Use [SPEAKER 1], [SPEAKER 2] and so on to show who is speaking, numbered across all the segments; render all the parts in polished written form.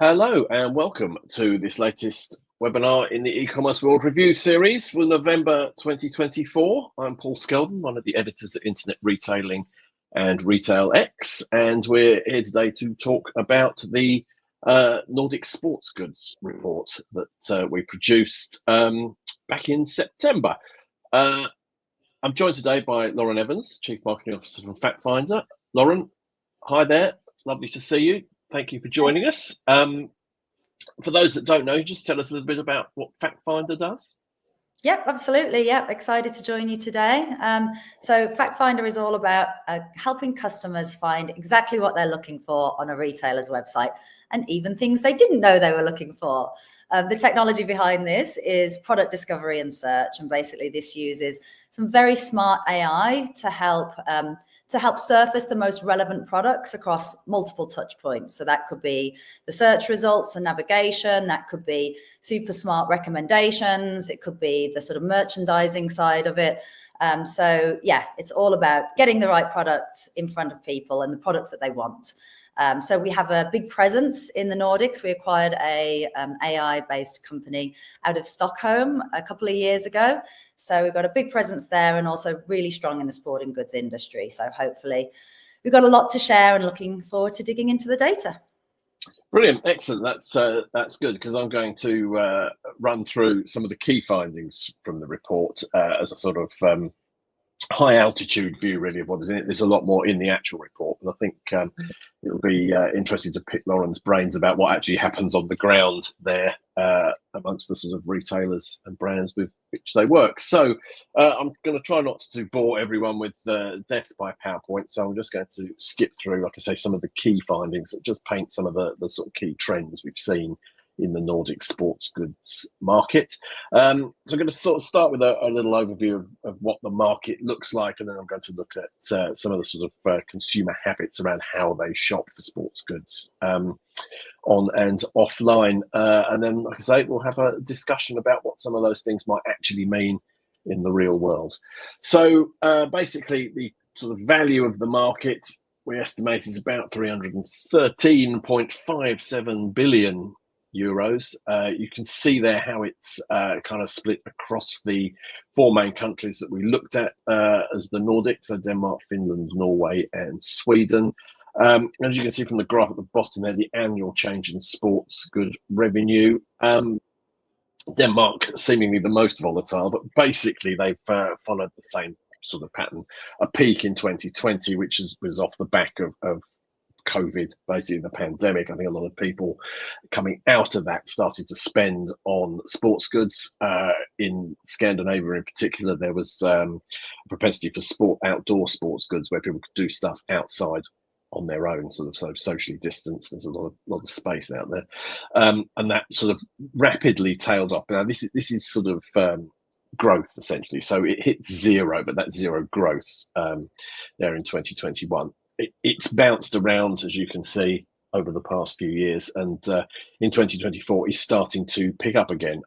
[SPEAKER 1] Hello and welcome to this latest webinar in the e-commerce world review series for November 2024. I'm Paul Skeldon, one of the editors at Internet Retailing and RetailX, and we're here today to talk about the Nordic sports goods report that we produced back in September. I'm joined today by Lauren Evans, Chief Marketing Officer from FactFinder. Lauren, hi there. Lovely to see you. Thank you for joining us. For those that don't know, just tell us a little bit about what FactFinder does.
[SPEAKER 2] Yep, absolutely. Yep, excited to join you today. So FactFinder is all about helping customers find exactly what they're looking for on a retailer's website, and even things they didn't know they were looking for. The technology behind this is product discovery and search, and basically this uses some very smart AI to help surface the most relevant products across multiple touch points. So that could be the search results and navigation, that could be super smart recommendations, it could be the sort of merchandising side of it. So yeah, it's all about getting the right products in front of people and the products that they want. So we have a big presence in the Nordics. We acquired a AI-based company out of Stockholm a couple of years ago. So we've got a big presence there and also really strong in the sporting goods industry. So hopefully we've got a lot to share and looking forward to digging into the data.
[SPEAKER 1] Brilliant, excellent. That's good, because I'm going to run through some of the key findings from the report as a sort of high altitude view really of what is in it. There's a lot more in the actual report, but I think it'll be interesting to pick Lauren's brains about what actually happens on the ground there amongst the sort of retailers and brands with which they work. So I'm going to try not to bore everyone with death by PowerPoint, so I'm just going to skip through, like I say, some of the key findings that just paint some of the sort of key trends we've seen in the Nordic sports goods market. So I'm going to sort of start with a little overview of what the market looks like, and then I'm going to look at some of the sort of consumer habits around how they shop for sports goods on and offline. And then, like I say, we'll have a discussion about what some of those things might actually mean in the real world. So basically, the sort of value of the market we estimate is about 313.57 billion euros. You can see there how it's kind of split across the four main countries that we looked at as the Nordics, so Denmark, Finland, Norway, and Sweden. As you can see from the graph at the bottom there, the annual change in sports good revenue. Denmark seemingly the most volatile, but basically they've followed the same sort of pattern. A peak in 2020, which was off the back of COVID, basically the pandemic. I think a lot of people coming out of that started to spend on sports goods. In Scandinavia in particular, there was a propensity for outdoor sports goods where people could do stuff outside on their own, sort of so socially distanced. There's a lot of space out there, and that sort of rapidly tailed off. Now this is sort of growth essentially. So it hit zero, but that zero growth there in 2021. It's bounced around, as you can see, over the past few years, and in 2024 is starting to pick up again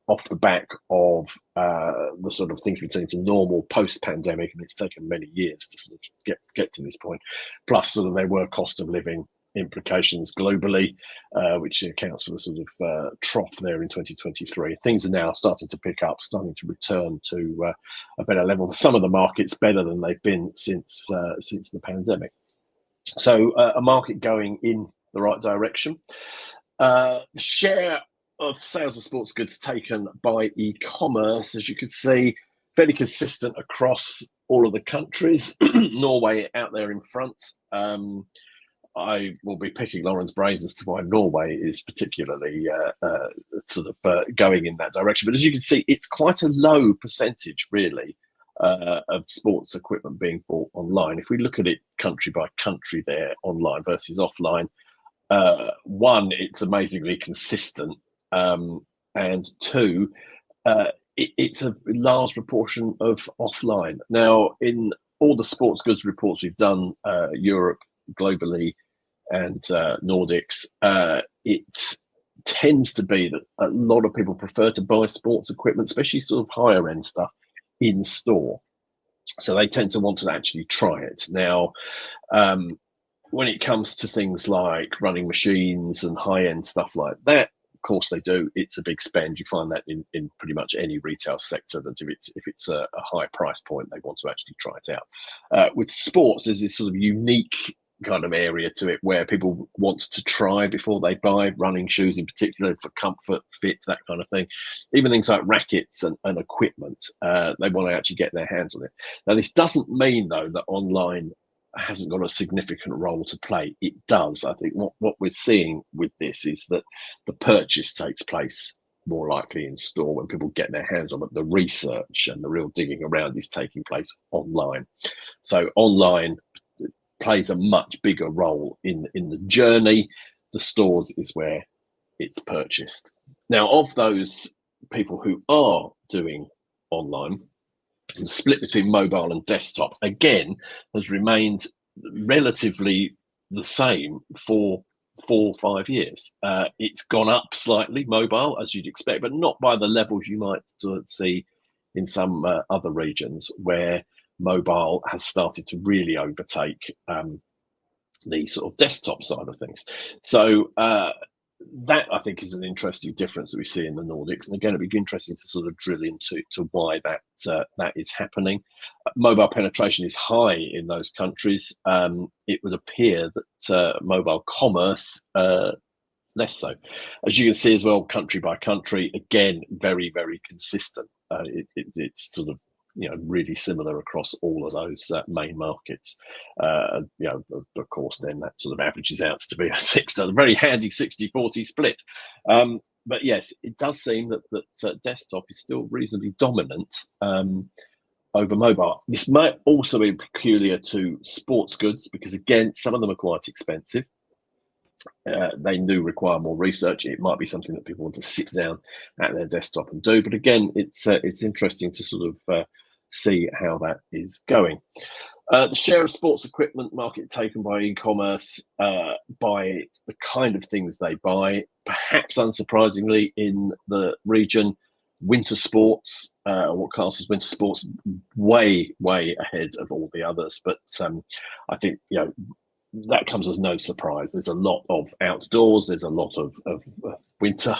[SPEAKER 1] off the back of the sort of things returning to normal post-pandemic, and it's taken many years to sort of get to this point. Plus, sort of there were cost of living implications globally, which accounts for the sort of trough there in 2023. Things are now starting to pick up, starting to return to a better level. For some of the markets, better than they've been since the pandemic. So a market going in the right direction. The share of sales of sports goods taken by e-commerce, as you can see, fairly consistent across all of the countries. Norway out there in front. I will be picking Lauren's brains as to why Norway is particularly going in that direction. But as you can see, it's quite a low percentage, really, of sports equipment being bought online. If we look at it country by country there, online versus offline, one, it's amazingly consistent, and two, it's a large proportion of offline. Now, in all the sports goods reports we've done, Europe, globally, and Nordics, it tends to be that a lot of people prefer to buy sports equipment, especially sort of higher end stuff, in store. So they tend to want to actually try it. Now, when it comes to things like running machines and high-end stuff like that, of course they do. It's a big spend. You find that in pretty much any retail sector, that if it's a high price point, they want to actually try it out. With sports, there's this sort of unique kind of area to it where people want to try before they buy, running shoes in particular, for comfort, fit, that kind of thing. Even things like rackets and equipment, they want to actually get their hands on it. Now, this doesn't mean, though, that online hasn't got a significant role to play. It does. I think what we're seeing with this is that the purchase takes place more likely in store when people get their hands on it. The research and the real digging around is taking place online. So online plays a much bigger role in the journey. The stores is where it's purchased. Now, of those people who are doing online, the split between mobile and desktop, again, has remained relatively the same for 4 or 5 years. It's gone up slightly, mobile, as you'd expect, but not by the levels you might see in some other regions where mobile has started to really overtake the sort of desktop side of things. So that, I think, is an interesting difference that we see in the Nordics. And again, it'd be interesting to sort of drill into why that is happening. Mobile penetration is high in those countries. It would appear that mobile commerce less so. As you can see as well, country by country, again, very, very consistent. It's sort of really similar across all of those main markets. Of course, then that sort of averages out to be a very handy 60-40 split. But yes, it does seem that desktop is still reasonably dominant over mobile. This might also be peculiar to sports goods because, again, some of them are quite expensive. They do require more research. It might be something that people want to sit down at their desktop and do. But again, it's interesting to sort of see how that is going. The share of sports equipment market taken by e-commerce, by the kind of things they buy, perhaps unsurprisingly in the region, winter sports, what counts as winter sports, way ahead of all the others. But I think that comes as no surprise. There's a lot of outdoors. There's a lot of winter,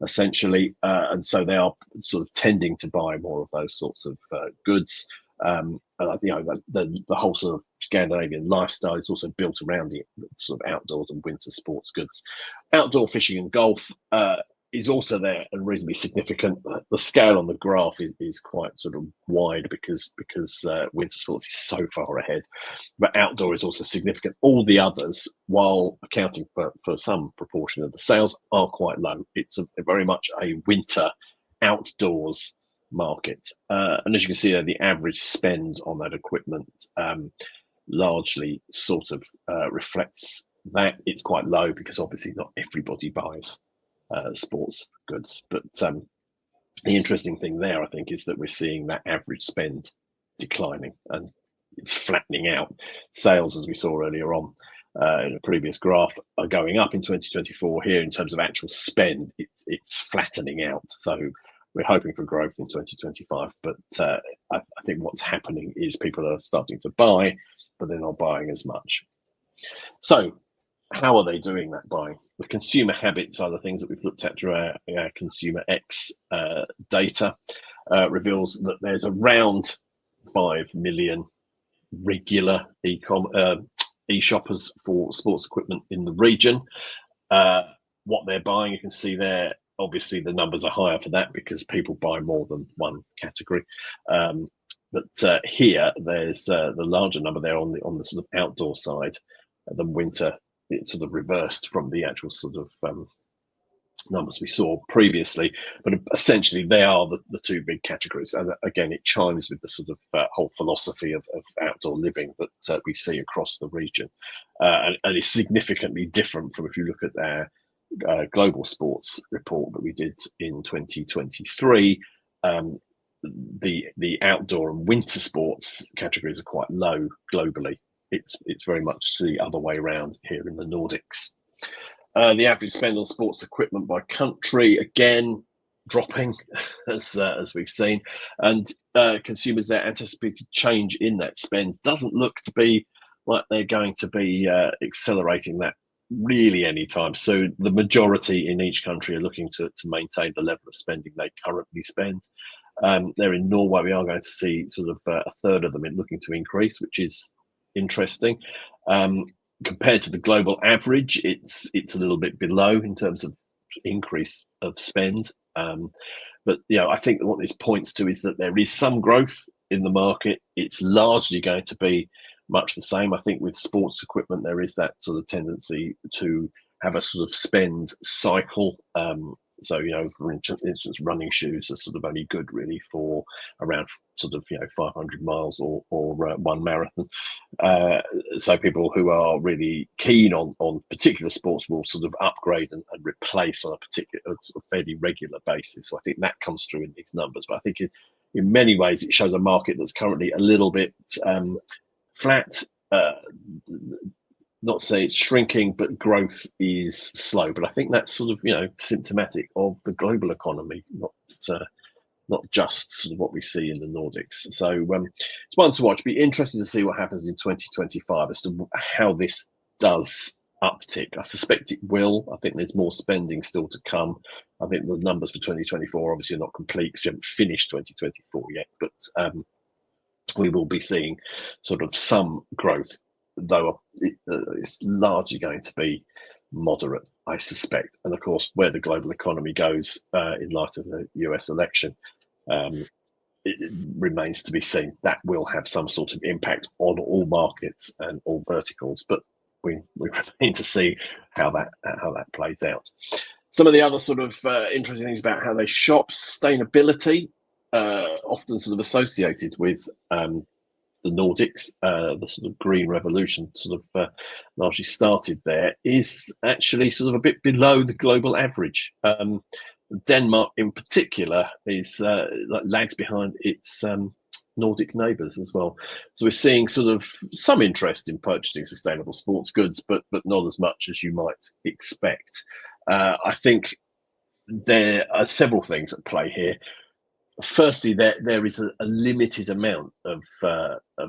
[SPEAKER 1] essentially, and so they are sort of tending to buy more of those sorts of goods. And the whole sort of Scandinavian lifestyle is also built around the sort of outdoors and winter sports goods. Outdoor fishing and golf is also there and reasonably significant. The scale on the graph is quite sort of wide because winter sports is so far ahead, but outdoor is also significant. All the others, while accounting for some proportion of the sales, are quite low. It's very much a winter outdoors market, and as you can see there, the average spend on that equipment largely sort of reflects that. It's quite low because obviously not everybody buys sports goods, but the interesting thing there, I think, is that we're seeing that average spend declining and it's flattening out. Sales, as we saw earlier on in a previous graph, are going up in 2024. Here, in terms of actual spend, it's flattening out. So we're hoping for growth in 2025, but I think what's happening is people are starting to buy, but they're not buying as much. So how are they doing that buying? The consumer habits are the things that we've looked at through our RetailX data. Reveals that there's around 5 million regular e-shoppers for sports equipment in the region. What they're buying, you can see there, obviously the numbers are higher for that because people buy more than one category. But here, there's the larger number there on the sort of outdoor side than winter. It's sort of reversed from the actual sort of numbers we saw previously, but essentially they are the two big categories. And again, it chimes with the sort of whole philosophy of outdoor living that we see across the region, and it's significantly different from if you look at our global sports report that we did in 2023. The outdoor and winter sports categories are quite low globally. It's very much the other way around here in the Nordics. The average spend on sports equipment by country, again, dropping as we've seen, and consumers, their anticipated change in that spend doesn't look to be like they're going to be accelerating that really anytime soon. The majority in each country are looking to maintain the level of spending they currently spend. There in Norway, we are going to see sort of a third of them looking to increase, which is interesting. Compared to the global average, it's a little bit below in terms of increase of spend. But I think what this points to is that there is some growth in the market. It's largely going to be much the same. I think with sports equipment, there is that sort of tendency to have a sort of spend cycle. So, for instance, running shoes are sort of only good really for around sort of, 500 miles or one marathon. So people who are really keen on particular sports will sort of upgrade and replace on a particular sort of fairly regular basis. So I think that comes through in these numbers. But I think in many ways, it shows a market that's currently a little bit flat. Not to say it's shrinking, but growth is slow. But I think that's sort of, symptomatic of the global economy, not just sort of what we see in the Nordics. So it's one to watch. Be interested to see what happens in 2025 as to how this does uptick. I suspect it will. I think there's more spending still to come. I think the numbers for 2024 obviously are not complete because we haven't finished 2024 yet, but we will be seeing sort of some growth, though it's largely going to be moderate, I suspect. And of course, where the global economy goes in light of the US election, it remains to be seen. That will have some sort of impact on all markets and all verticals, but we remain to see how that plays out. Some of the other sort of interesting things about how they shop: sustainability, often sort of associated with the Nordics, the sort of green revolution sort of largely started there, is actually sort of a bit below the global average. Denmark in particular is lags behind its Nordic neighbours as well. So we're seeing sort of some interest in purchasing sustainable sports goods, but not as much as you might expect. I think there are several things at play here. Firstly, there is a limited amount of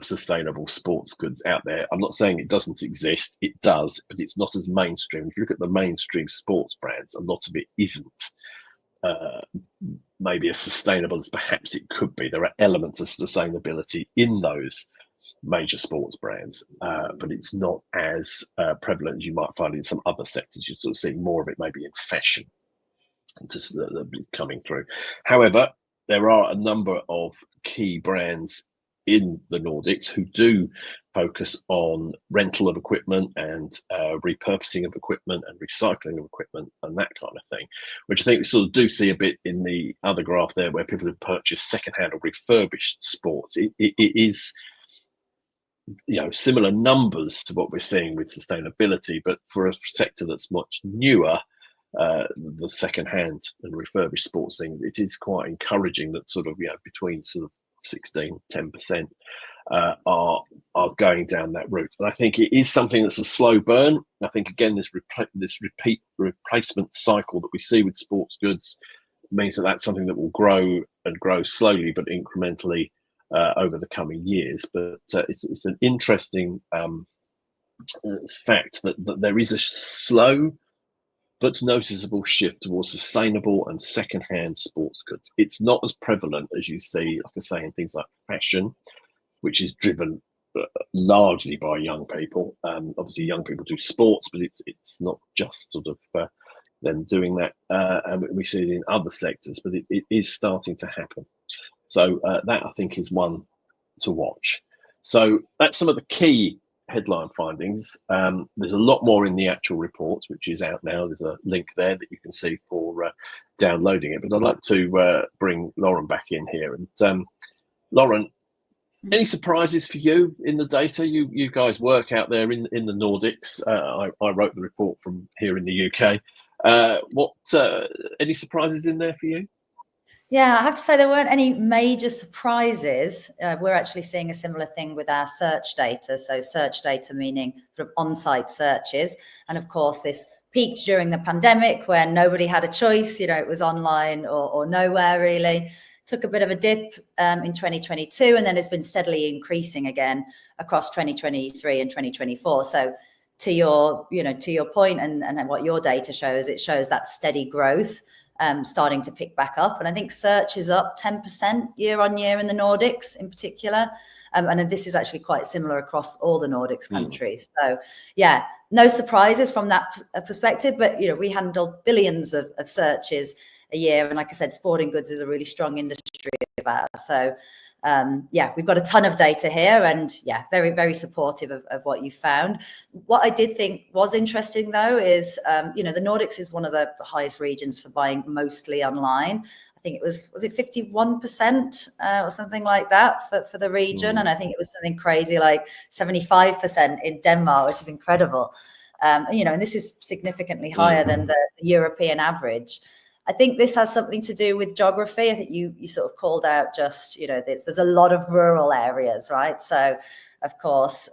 [SPEAKER 1] sustainable sports goods out there. I'm not saying it doesn't exist; it does, but it's not as mainstream. If you look at the mainstream sports brands, a lot of it isn't maybe as sustainable as perhaps it could be. There are elements of sustainability in those major sports brands, but it's not as prevalent as you might find in some other sectors. You're sort of seeing more of it maybe in fashion, just coming through. However, there are a number of key brands in the Nordics who do focus on rental of equipment and repurposing of equipment and recycling of equipment and that kind of thing, which I think we sort of do see a bit in the other graph there, where people have purchased secondhand or refurbished sports. It is, similar numbers to what we're seeing with sustainability, but for a sector that's much newer, the second-hand and refurbished sports things, it is quite encouraging that sort of between sort of 16-10% are going down that route. And I think it is something that's a slow burn. I think again this repeat replacement cycle that we see with sports goods means that that's something that will grow and grow slowly but incrementally over the coming years. But it's an interesting fact that there is a slow but noticeable shift towards sustainable and second-hand sports goods. It's not as prevalent as you see, like I say, in things like fashion, which is driven largely by young people. Obviously, young people do sports, but it's not just sort of them doing that. And we see it in other sectors, but it is starting to happen. So that, I think, is one to watch. So that's some of the key headline findings. There's a lot more in the actual report, which is out now. There's a link there that you can see for downloading it. But I'd like to bring Lauren back in here. And Lauren, any surprises for you in the data? You guys work out there in the Nordics. I wrote the report from here in the UK. Any surprises in there for you?
[SPEAKER 2] Yeah, I have to say there weren't any major surprises. We're actually seeing a similar thing with our search data. So search data meaning sort of on-site searches. And of course, this peaked during the pandemic where nobody had a choice. It was online or nowhere really. took a bit of a dip in 2022, and then it's been steadily increasing again across 2023 and 2024. So to your point and what your data shows, it shows that steady growth starting to pick back up. And I think search is up 10% year on year in the Nordics in particular. And this is actually quite similar across all the Nordics countries. So yeah, no surprises from that perspective, but we handle billions of searches a year. And like I said, sporting goods is a really strong industry of ours. So yeah, we've got a ton of data here, and yeah, very, very supportive of what you found. What I did think was interesting though is, the Nordics is one of the highest regions for buying mostly online. I think it was it 51% or something like that for the region. And I think it was something crazy like 75% in Denmark, which is incredible. And this is significantly higher than the European average. I think this has something to do with geography. I think you sort of called out just, there's a lot of rural areas, right? So of course,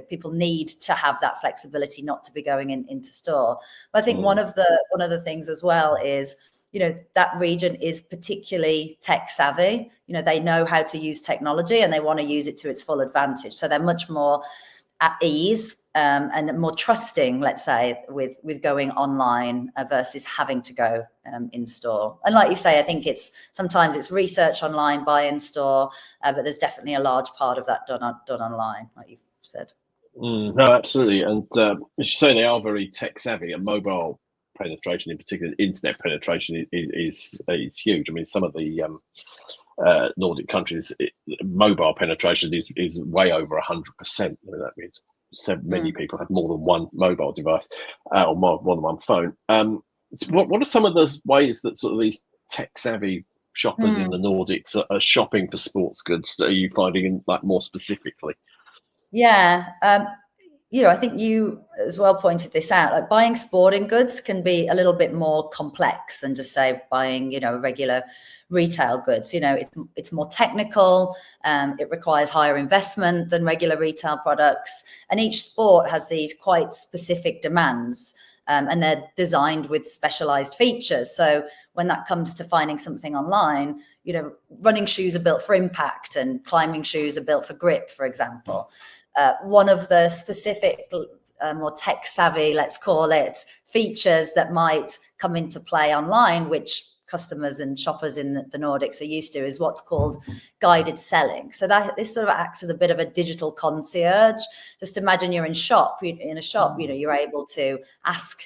[SPEAKER 2] people need to have that flexibility not to be going into store. But I think one of the things as well is, that region is particularly tech savvy. They know how to use technology and they want to use it to its full advantage. So they're much more at ease and more trusting, let's say, with going online versus having to go in store. And like you say, I think sometimes it's research online, buy in store, but there's definitely a large part of that done online, like you've said.
[SPEAKER 1] No, absolutely. And as you say, they are very tech savvy, and mobile penetration, in particular, internet penetration is huge. I mean, some of the Nordic countries, mobile penetration is way over 100%. I mean, that means so many people have more than one mobile device or more than one phone. So what are some of the ways that sort of these tech savvy shoppers in the Nordics are shopping for sports goods? That are you finding more specifically?
[SPEAKER 2] Yeah. I think you as well pointed this out, like buying sporting goods can be a little bit more complex than just say buying, regular retail goods. It's more technical. It requires higher investment than regular retail products. And each sport has these quite specific demands, and they're designed with specialized features. So when that comes to finding something online, running shoes are built for impact and climbing shoes are built for grip, for example. One of the specific more tech savvy, let's call it, features that might come into play online, which customers and shoppers in the Nordics are used to, is what's called guided selling. So this sort of acts as a bit of a digital concierge. Just imagine you're in a shop, you're able to ask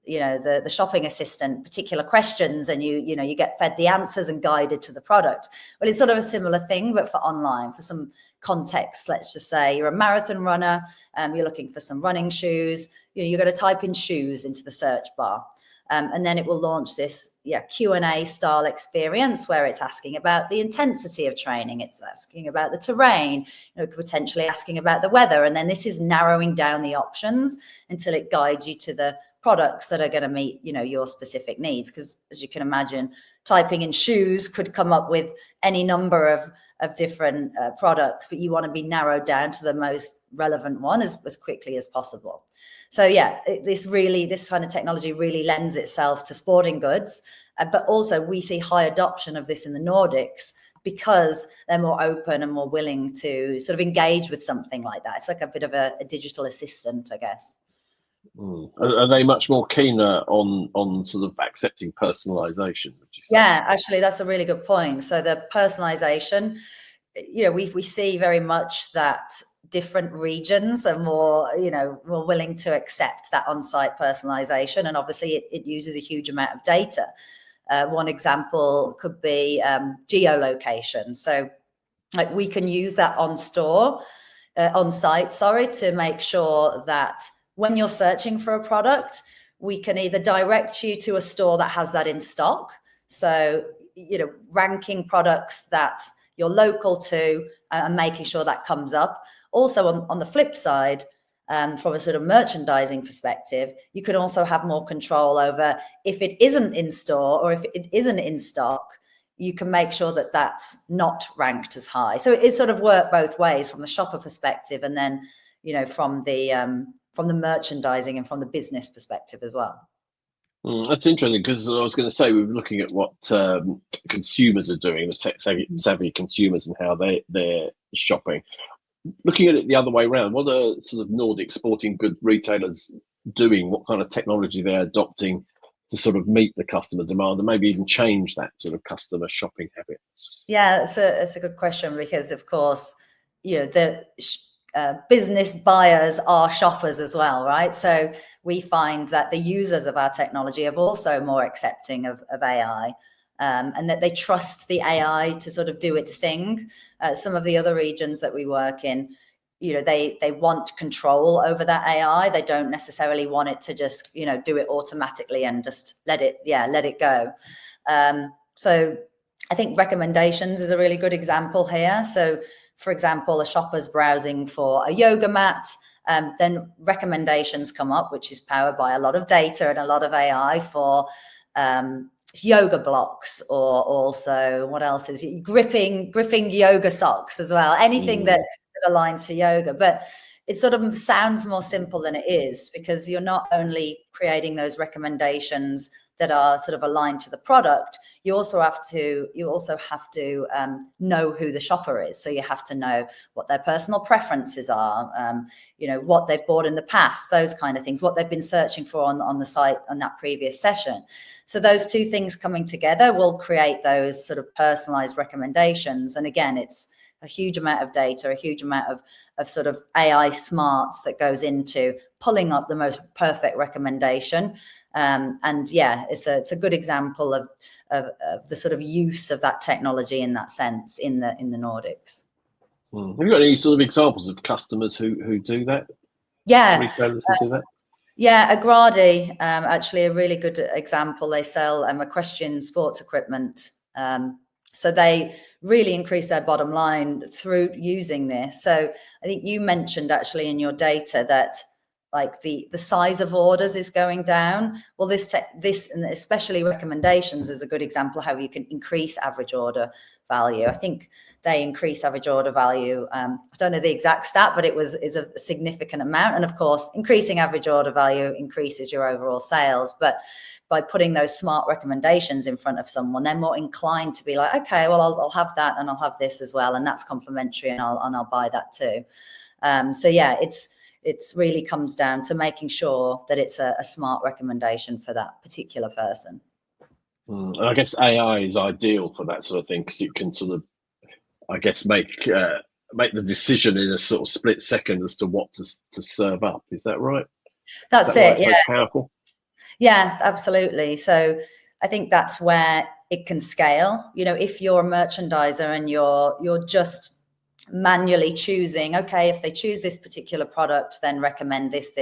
[SPEAKER 2] the shopping assistant particular questions, and you get fed the answers and guided to the product. Well, it's sort of a similar thing, but for online. For some context, let's just say you're a marathon runner, you're looking for some running shoes, you're going to type in shoes into the search bar, and then it will launch this Q&A style experience where it's asking about the intensity of training, it's asking about the terrain, potentially asking about the weather, and then this is narrowing down the options until it guides you to the products that are going to meet your specific needs. Because as you can imagine, typing in shoes could come up with any number of different products, but you want to be narrowed down to the most relevant one as quickly as possible. So this kind of technology really lends itself to sporting goods, but also we see high adoption of this in the Nordics because they're more open and more willing to sort of engage with something like that. It's like a bit of a digital assistant, I guess.
[SPEAKER 1] Are they much more keener on sort of accepting personalization, would you say?
[SPEAKER 2] Yeah, actually, that's a really good point. So the personalization, we see very much that different regions are more willing to accept that on-site personalization, and obviously it uses a huge amount of data. One example could be geolocation. So like we can use that on site, to make sure that when you're searching for a product, we can either direct you to a store that has that in stock. So, ranking products that you're local to and making sure that comes up. Also on the flip side, from a sort of merchandising perspective, you can also have more control over if it isn't in store or if it isn't in stock, you can make sure that that's not ranked as high. So it sort of works both ways, from the shopper perspective and then, from the merchandising and from the business perspective as well.
[SPEAKER 1] That's interesting, because I was going to say, we were looking at what consumers are doing, the tech-savvy consumers, and how they're shopping. Looking at it the other way around, what are sort of Nordic sporting good retailers doing? What kind of technology they're adopting to sort of meet the customer demand and maybe even change that sort of customer shopping habit?
[SPEAKER 2] Yeah, it's a good question, because of course, the business buyers are shoppers as well, right? So we find that the users of our technology are also more accepting of AI, and that they trust the AI to sort of do its thing. Some of the other regions that we work in, they want control over that AI. They don't necessarily want it to just, do it automatically and just let it go. So I think recommendations is a really good example here. So, for example, a shopper's browsing for a yoga mat, then recommendations come up, which is powered by a lot of data and a lot of AI for yoga blocks, or also what else is gripping yoga socks as well. Anything that aligns to yoga, but it sort of sounds more simple than it is, because you're not only creating those recommendations that are sort of aligned to the product, you also have to know who the shopper is. So you have to know what their personal preferences are, what they've bought in the past, those kind of things, what they've been searching for on the site on that previous session. So those two things coming together will create those sort of personalized recommendations. And again, it's a huge amount of data, a huge amount of sort of AI smarts that goes into pulling up the most perfect recommendation. And yeah, it's a good example of the sort of use of that technology in that sense in the Nordics.
[SPEAKER 1] Have you got any sort of examples of customers who do that?
[SPEAKER 2] Yeah,
[SPEAKER 1] retailers who do that?
[SPEAKER 2] Yeah, Agradi, actually a really good example. They sell equestrian sports equipment. So they really increase their bottom line through using this. So I think you mentioned actually in your data that like the size of orders is going down. Well, this and especially recommendations is a good example of how you can increase average order value. I think they increased average order value. I don't know the exact stat, but is a significant amount. And of course, increasing average order value increases your overall sales. But by putting those smart recommendations in front of someone, they're more inclined to be like, okay, well, I'll have that and I'll have this as well, and that's complimentary, and I'll buy that too. So yeah, it's really comes down to making sure that it's a smart recommendation for that particular person.
[SPEAKER 1] And I guess AI is ideal for that sort of thing, because it can sort of, I guess, make the decision in a sort of split second as to what to serve up. Is that right?
[SPEAKER 2] That's it. Yeah.
[SPEAKER 1] So powerful.
[SPEAKER 2] Yeah, absolutely. So I think that's where it can scale. If you're a merchandiser and you're just manually choosing, okay, if they choose this particular product, then recommend this.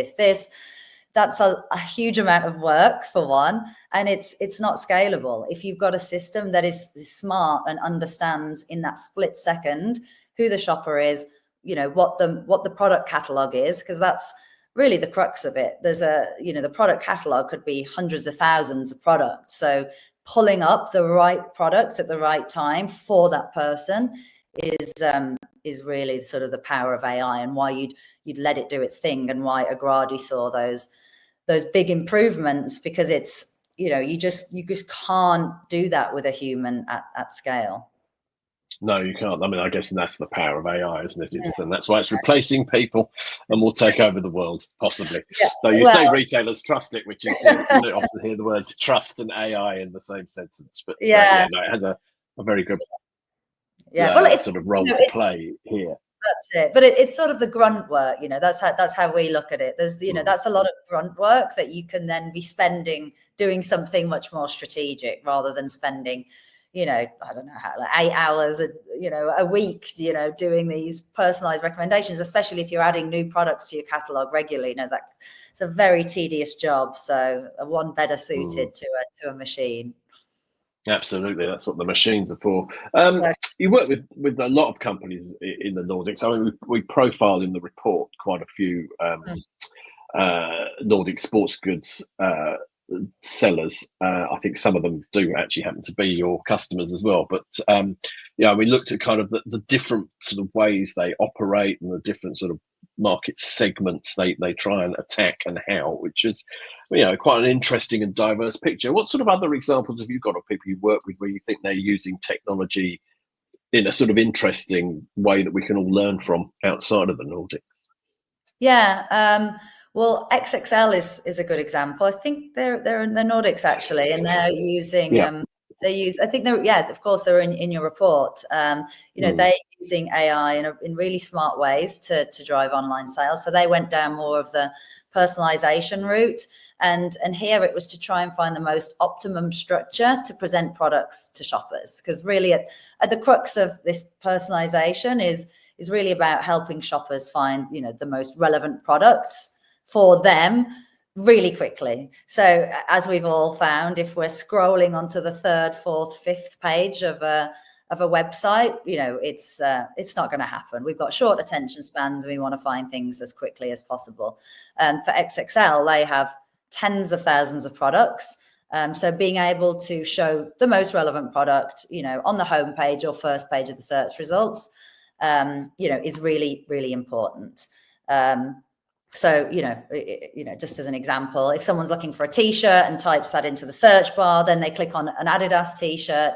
[SPEAKER 2] That's a huge amount of work, for one, and it's not scalable. If you've got a system that is smart and understands in that split second who the shopper is, what the product catalog is, because that's really the crux of it. There's the product catalog could be hundreds of thousands of products. So pulling up the right product at the right time for that person is really sort of the power of AI, and why you'd let it do its thing, and why Agradi saw those big improvements, because it's, you just can't do that with a human at scale.
[SPEAKER 1] No, you can't. I mean, I guess that's the power of AI, isn't it? And that's why it's replacing people and will take over the world, possibly. Yeah. So you say retailers trust it, which is, you don't often hear the words trust and AI in the same sentence. But it has a very good well, it's sort of role to play here.
[SPEAKER 2] That's it. But it's sort of the grunt work, that's how we look at it. There's, that's a lot of grunt work that you can then be spending doing something much more strategic, rather than spending, I don't know how, like 8 hours, a week, doing these personalized recommendations, especially if you're adding new products to your catalog regularly. That it's a very tedious job. So one better suited to a machine.
[SPEAKER 1] Absolutely, that's what the machines are for. You work with a lot of companies in the Nordics. I mean, we profiled in the report quite a few Nordic sports goods sellers. I think some of them do actually happen to be your customers as well. But yeah, we looked at kind of the different sort of ways they operate and the different sort of market segments they try and attack and how, which is, you know, quite an interesting and diverse picture. What sort of other examples have you got of people you work with where you think they're using technology in a sort of interesting way that we can all learn from outside of the Nordics?
[SPEAKER 2] Yeah, well, XXL is a good example. I think they're in the Nordics actually, and they're using
[SPEAKER 1] Yeah.
[SPEAKER 2] I think they're, yeah, of course they're in your report. You know, they're using AI in really smart ways to drive online sales. So they went down more of the personalization route. And here it was to try and find the most optimum structure to present products to shoppers. Because really at the crux of this personalization is really about helping shoppers find, you know, the most relevant products for them really quickly. So as we've all found, if we're scrolling onto the third, fourth, fifth page of a website, you know, it's not going to happen. We've got short attention spans and we want to find things as quickly as possible. And for XXL, they have tens of thousands of products. So being able to show the most relevant product, you know, on the homepage or first page of the search results, you know, is really, really important. So, you know, just as an example, if someone's looking for a t-shirt and types that into the search bar, then they click on an Adidas t-shirt,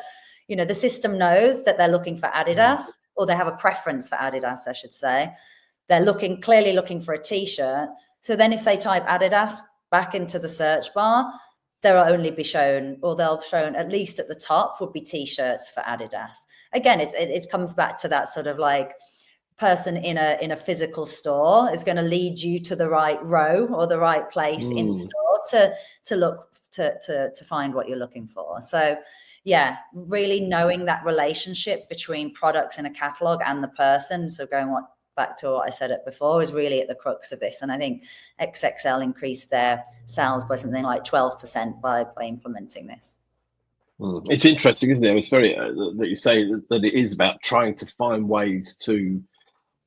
[SPEAKER 2] you know, the system knows that they're looking for Adidas, or they have a preference for Adidas, I should say. They're clearly looking for a t-shirt. So then if they type Adidas back into the search bar, they'll only be shown, or they'll shown at least at the top would be t-shirts for Adidas. Again, it comes back to that sort of like person in a physical store is going to lead you to the right row or the right place in store to look to find what you're looking for. So yeah, really knowing that relationship between products in a catalog and the person. So going back to what I said before is really at the crux of this. And I think XXL increased their sales by something like 12% by implementing this.
[SPEAKER 1] It's interesting, isn't it? It's very that you say that it is about trying to find ways to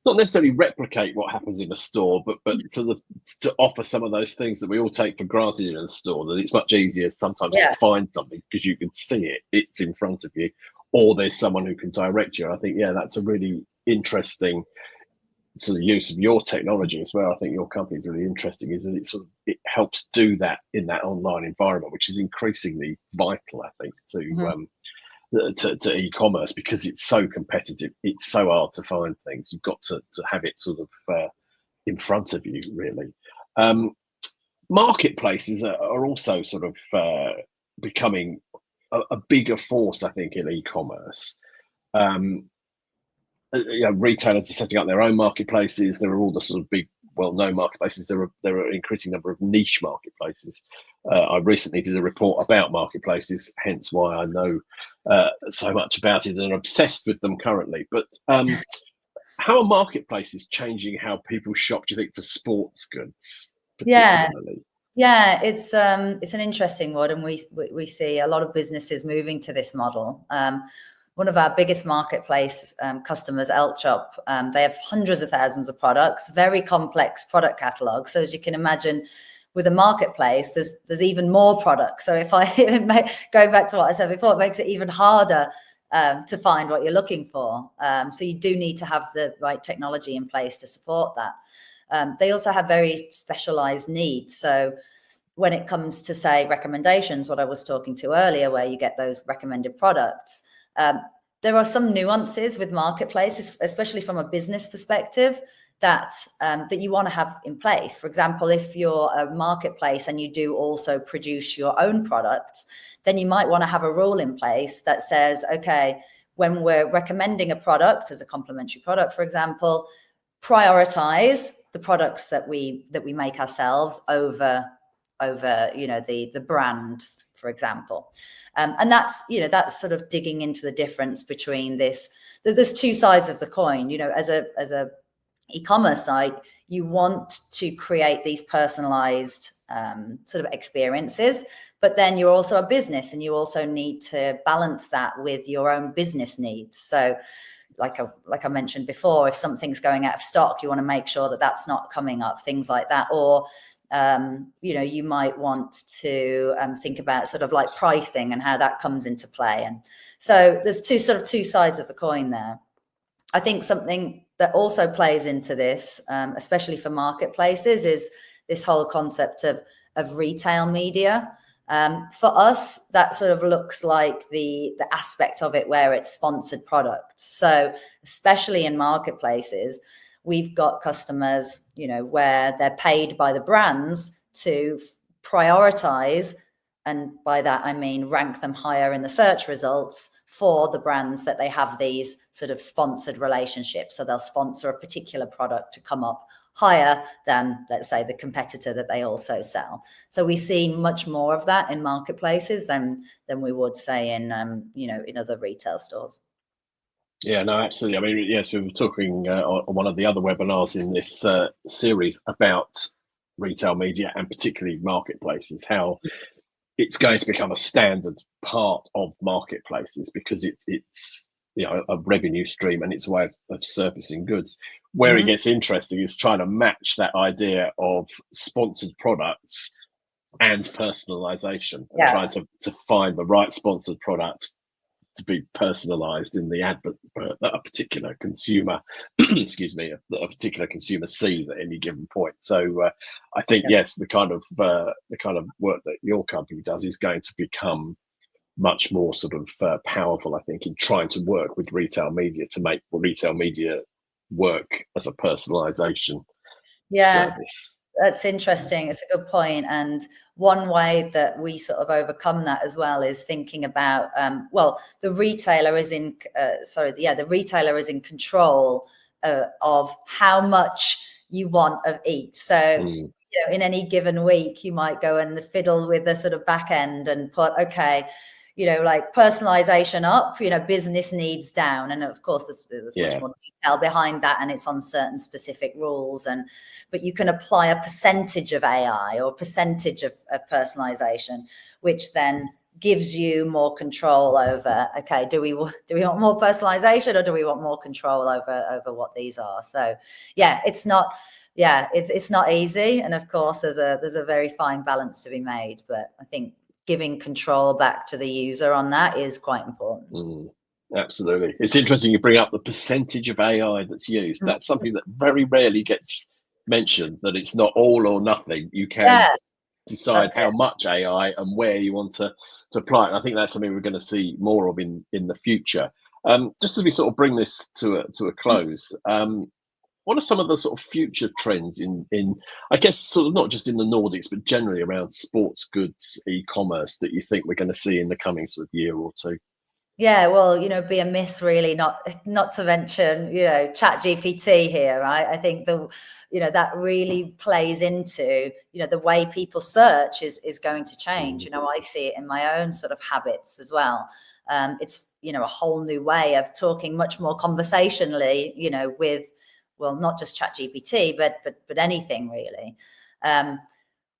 [SPEAKER 1] not necessarily replicate what happens in a store, but to offer some of those things that we all take for granted in a store. That it's much easier sometimes to find something because you can see it; it's in front of you, or there's someone who can direct you. I think, yeah, that's a really interesting sort of use of your technology as well. I think your company is really interesting. Is that it helps do that in that online environment, which is increasingly vital, I think, to e-commerce, because it's so competitive. It's so hard to find things. You've got to have it sort of in front of you, really. Marketplaces are also sort of becoming a bigger force, I think, in e-commerce. You know, retailers are setting up their own marketplaces. There are all the sort of big, well-known marketplaces. There are an increasing number of niche marketplaces. I recently did a report about marketplaces, hence why I know so much about it and are obsessed with them currently. But how are marketplaces changing how people shop, do you think, for sports goods particularly?
[SPEAKER 2] Yeah, it's an interesting one, and we see a lot of businesses moving to this model. One of our biggest marketplace customers, Elchop, they have hundreds of thousands of products, very complex product catalogs. So as you can imagine, with a marketplace, there's even more products. So if going back to what I said before, it makes it even harder to find what you're looking for. So you do need to have the right technology in place to support that. They also have very specialized needs. So when it comes to, say, recommendations, what I was talking to earlier, where you get those recommended products, there are some nuances with marketplaces, especially from a business perspective, that you want to have in place. For example, if you're a marketplace and you do also produce your own products, then you might want to have a rule in place that says, okay, when we're recommending a product as a complementary product, for example, prioritize the products that we make ourselves over you know, the brands, for example. And that's sort of digging into the difference between this. There's two sides of the coin. You know, as a e-commerce site, you want to create these personalized sort of experiences, but then you're also a business and you also need to balance that with your own business needs. So like I mentioned before, if something's going out of stock, you want to make sure that that's not coming up, things like that. Or You might want to think about sort of like pricing and how that comes into play. And so there's two sides of the coin there. I think something that also plays into this, especially for marketplaces, is this whole concept of retail media. For us, that sort of looks like the aspect of it where it's sponsored products. So especially in marketplaces, we've got customers, where they're paid by the brands to prioritize, and by that I mean rank them higher in the search results for the brands that they have these sort of sponsored relationships. So they'll sponsor a particular product to come up higher than, let's say, the competitor that they also sell. So we see much more of that in marketplaces than we would say in in other retail stores.
[SPEAKER 1] Yeah, no, absolutely. I mean, yes, we were talking on one of the other webinars in this series about retail media and particularly marketplaces, how it's going to become a standard part of marketplaces because it's a revenue stream and it's a way of surfacing goods. Where it gets interesting is trying to match that idea of sponsored products and personalization, and trying to find the right sponsored product to be personalized in the advert that a particular consumer excuse me, that a particular consumer sees at any given point. So I think yes, the kind of work that your company does is going to become much more sort of powerful, I think, in trying to work with retail media to make retail media work as a personalization service.
[SPEAKER 2] That's interesting. It's a good point. And one way that we sort of overcome that as well is thinking about, the retailer is in control of how much you want of each. So, in any given week, you might go and fiddle with the sort of back end and put, like personalization up, business needs down. And of course, there's much more detail behind that, and it's on certain specific rules. But you can apply a percentage of AI or percentage of personalization, which then gives you more control over, do we want more personalization or do we want more control over what these are? So it's not easy. And of course, there's a very fine balance to be made. But I think giving control back to the user on that is quite important.
[SPEAKER 1] Absolutely. It's interesting you bring up the percentage of AI that's used. That's something that very rarely gets mentioned, that it's not all or nothing. You can decide how much AI and where you want to apply it. And I think that's something we're going to see more of in the future. Just as we sort of bring this to a close, what are some of the sort of future trends in I guess sort of not just in the Nordics, but generally around sports goods e-commerce that you think we're going to see in the coming sort of year or two?
[SPEAKER 2] Yeah, well, be amiss really not to mention, ChatGPT here, right? I think that really plays into, the way people search is going to change. I see it in my own sort of habits as well. It's, a whole new way of talking much more conversationally, with, well, not just ChatGPT, but anything really.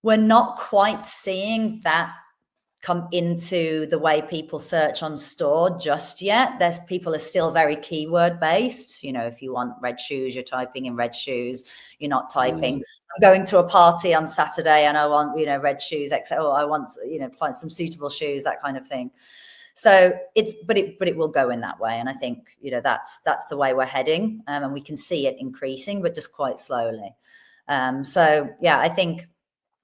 [SPEAKER 2] We're not quite seeing that come into the way people search on store just yet. People are still very keyword based. If you want red shoes, you're typing in red shoes. You're not typing, I'm going to a party on Saturday and I want, red shoes, I want, find some suitable shoes, that kind of thing. So but it will go in that way. And I think, that's the way we're heading. And we can see it increasing, but just quite slowly. I think,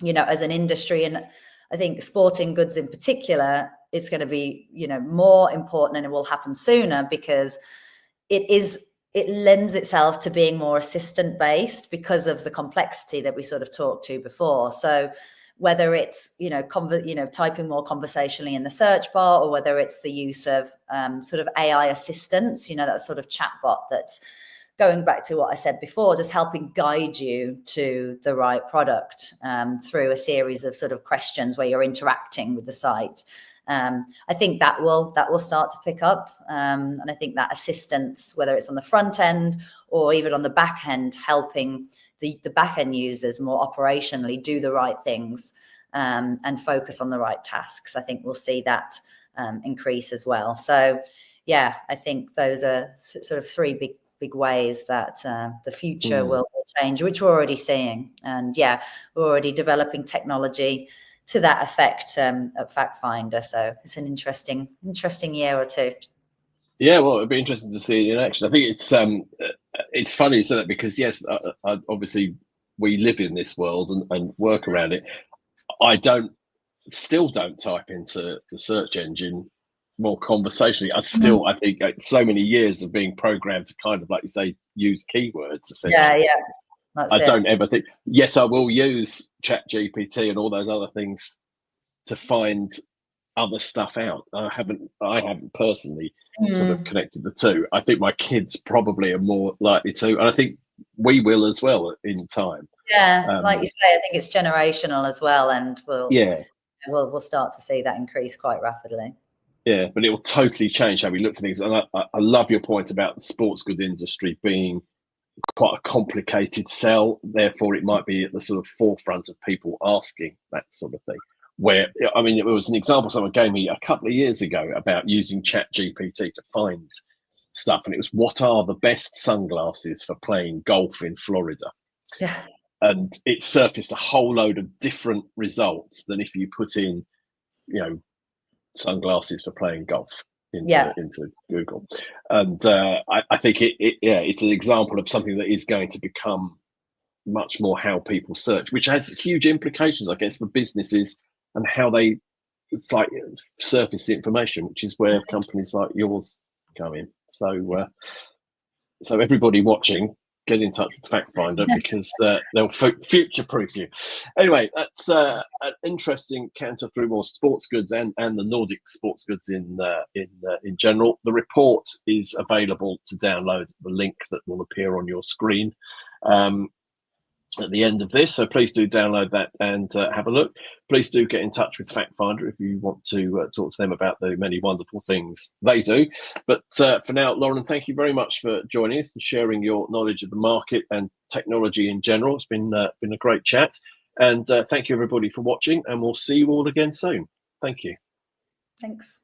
[SPEAKER 2] as an industry, and I think sporting goods in particular, it's going to be, more important, and it will happen sooner because it lends itself to being more assistant based because of the complexity that we sort of talked to before. So whether it's, typing more conversationally in the search bar, or whether it's the use of sort of AI assistants, that sort of chatbot that's going back to what I said before, just helping guide you to the right product through a series of sort of questions where you're interacting with the site. I think that will start to pick up. And I think that assistance, whether it's on the front end or even on the back end, helping the back end users more operationally do the right things and focus on the right tasks, I think we'll see that increase as well. So, I think those are sort of three big ways that the future will change, which we're already seeing. And yeah, we're already developing technology to that effect at Fact Finder. So it's an interesting year or two.
[SPEAKER 1] Yeah, well, it'd be interesting to see it in action. I think it's funny, isn't it? Because yes, obviously we live in this world and work around it. I still don't type into the search engine more conversationally. I think so many years of being programmed to kind of, like you say, use keywords. Essentially.
[SPEAKER 2] Yeah. That's
[SPEAKER 1] I don't ever think. Yes, I will use ChatGPT and all those other things to find other stuff out. I haven't personally sort of connected the two. I think my kids probably are more likely to, and I think we will as well in time.
[SPEAKER 2] Yeah, like you say, I think it's generational as well, and we'll start to see that increase quite rapidly.
[SPEAKER 1] Yeah, but it will totally change how we look for things. And I love your point about the sports goods industry being quite a complicated sell. Therefore, it might be at the sort of forefront of people asking that sort of thing. Where, I mean, it was an example someone gave me a couple of years ago about using ChatGPT to find stuff. And it was, what are the best sunglasses for playing golf in Florida?
[SPEAKER 2] Yeah.
[SPEAKER 1] And it surfaced a whole load of different results than if you put in, sunglasses for playing golf into Google. And I think it's an example of something that is going to become much more how people search, which has huge implications, I guess, for businesses and how they surface the information, which is where companies like yours come in. So everybody watching, get in touch with Fact Finder because they'll future-proof you. Anyway, that's an interesting canter through more sports goods and the Nordic sports goods in general. The report is available to download, the link that will appear on your screen at the end of this. So please do download that and have a look. Please do get in touch with Fact Finder if you want to talk to them about the many wonderful things they do. But for now, Lauren, thank you very much for joining us and sharing your knowledge of the market and technology in general. It's been a great chat. And thank you, everybody, for watching. And we'll see you all again soon. Thank you.
[SPEAKER 2] Thanks.